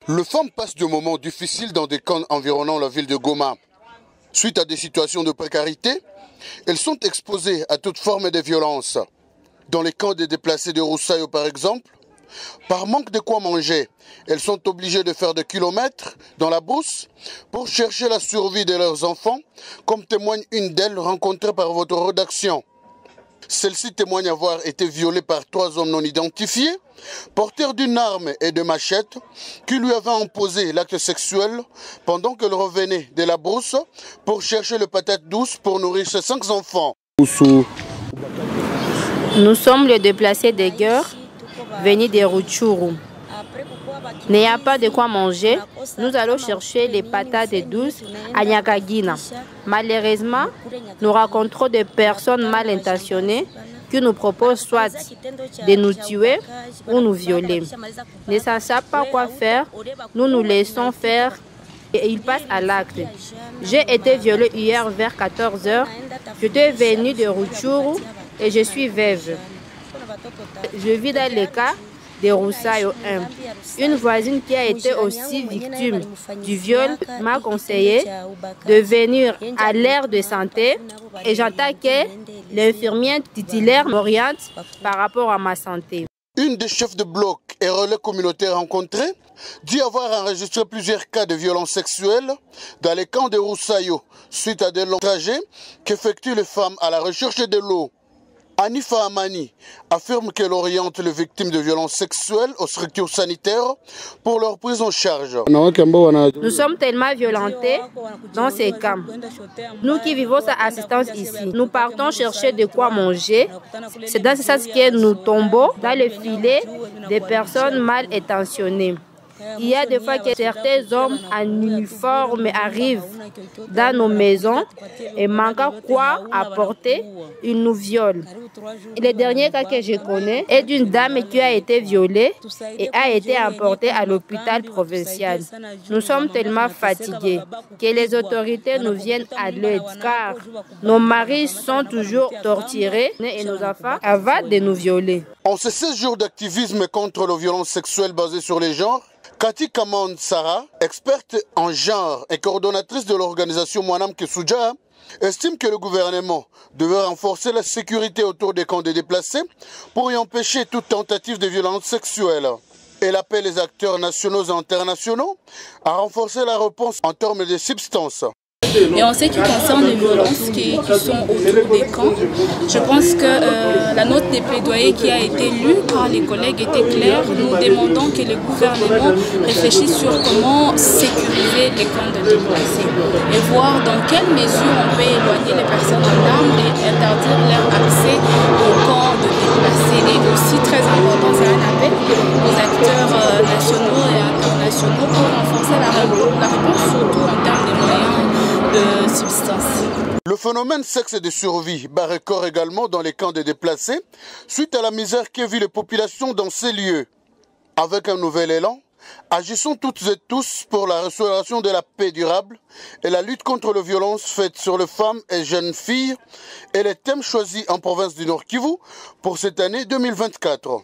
Les femmes passent de moments difficiles dans des camps environnant la ville de Goma. Suite à des situations de précarité, elles sont exposées à toute forme de violence. Dans les camps des déplacés de Roussayo par exemple, par manque de quoi manger, elles sont obligées de faire des kilomètres dans la brousse pour chercher la survie de leurs enfants, comme témoigne une d'elles rencontrée par votre rédaction. Celle-ci témoigne avoir été violée par 3 hommes non identifiés, porteurs d'une arme et de machettes, qui lui avaient imposé l'acte sexuel pendant qu'elle revenait de la brousse pour chercher le patate douce pour nourrir ses 5 enfants. Nous sommes les déplacés des guerres venus de Rutshuru. N'ayant pas de quoi manger, nous allons chercher les patates douces à Nyakagina. Malheureusement, nous rencontrons des personnes mal intentionnées qui nous proposent soit de nous tuer ou nous violer. Ne sachant pas quoi faire, nous nous laissons faire et ils passent à l'acte. J'ai été violée hier vers 14 h. J'étais venue de Rutshuru et je suis veuve. Je vis dans le cas de Roussayo 1. Une voisine qui a été aussi victime du viol m'a conseillé de venir à l'aire de santé et j'entends que l'infirmière titulaire m'oriente par rapport à ma santé. Une des chefs de bloc et relais communautaires rencontrés dit avoir enregistré plusieurs cas de violences sexuelles dans les camps de Roussayo suite à des longs trajets qu'effectuent les femmes à la recherche de l'eau. Anifa Amani affirme qu'elle oriente les victimes de violences sexuelles aux structures sanitaires pour leur prise en charge. Nous sommes tellement violentés dans ces camps. Nous qui vivons sa assistance ici, nous partons chercher de quoi manger. C'est dans ce sens que nous tombons dans le filet des personnes mal intentionnées. Il y a des fois que certains hommes en uniforme arrivent dans nos maisons et manquant quoi apporter, ils nous violent. Et le dernier cas que je connais est d'une dame qui a été violée et a été emportée à l'hôpital provincial. Nous sommes tellement fatigués que les autorités nous viennent à l'aide car nos maris sont toujours torturés et nos enfants avant de nous violer. En ces 16 jours d'activisme contre les violences sexuelles basées sur les genres, Cathy Kamand Sarah, experte en genre et coordonnatrice de l'organisation Mwanam Kesuja, estime que le gouvernement devrait renforcer la sécurité autour des camps des déplacés pour y empêcher toute tentative de violence sexuelle. Elle appelle les acteurs nationaux et internationaux à renforcer la réponse en termes de substances. Et en ce qui concerne les violences qui sont autour des camps, je pense que la note des plaidoyers qui a été lue par les collègues était claire. Nous demandons que le gouvernement réfléchisse sur comment sécuriser les camps de déplacés et voir dans quelle mesure on peut éloigner les personnes en armes et interdire leur accès aux camps de déplacés. Et aussi très important, c'est un appel aux acteurs nationaux et internationaux pour renforcer la réponse, surtout en termes de moyens de substance. Le phénomène sexe de survie bat record également dans les camps des déplacés suite à la misère que vivent les populations dans ces lieux. Avec un nouvel élan, agissons toutes et tous pour la restauration de la paix durable et la lutte contre les violences faites sur les femmes et jeunes filles et les thèmes choisis en province du Nord Kivu pour cette année 2024.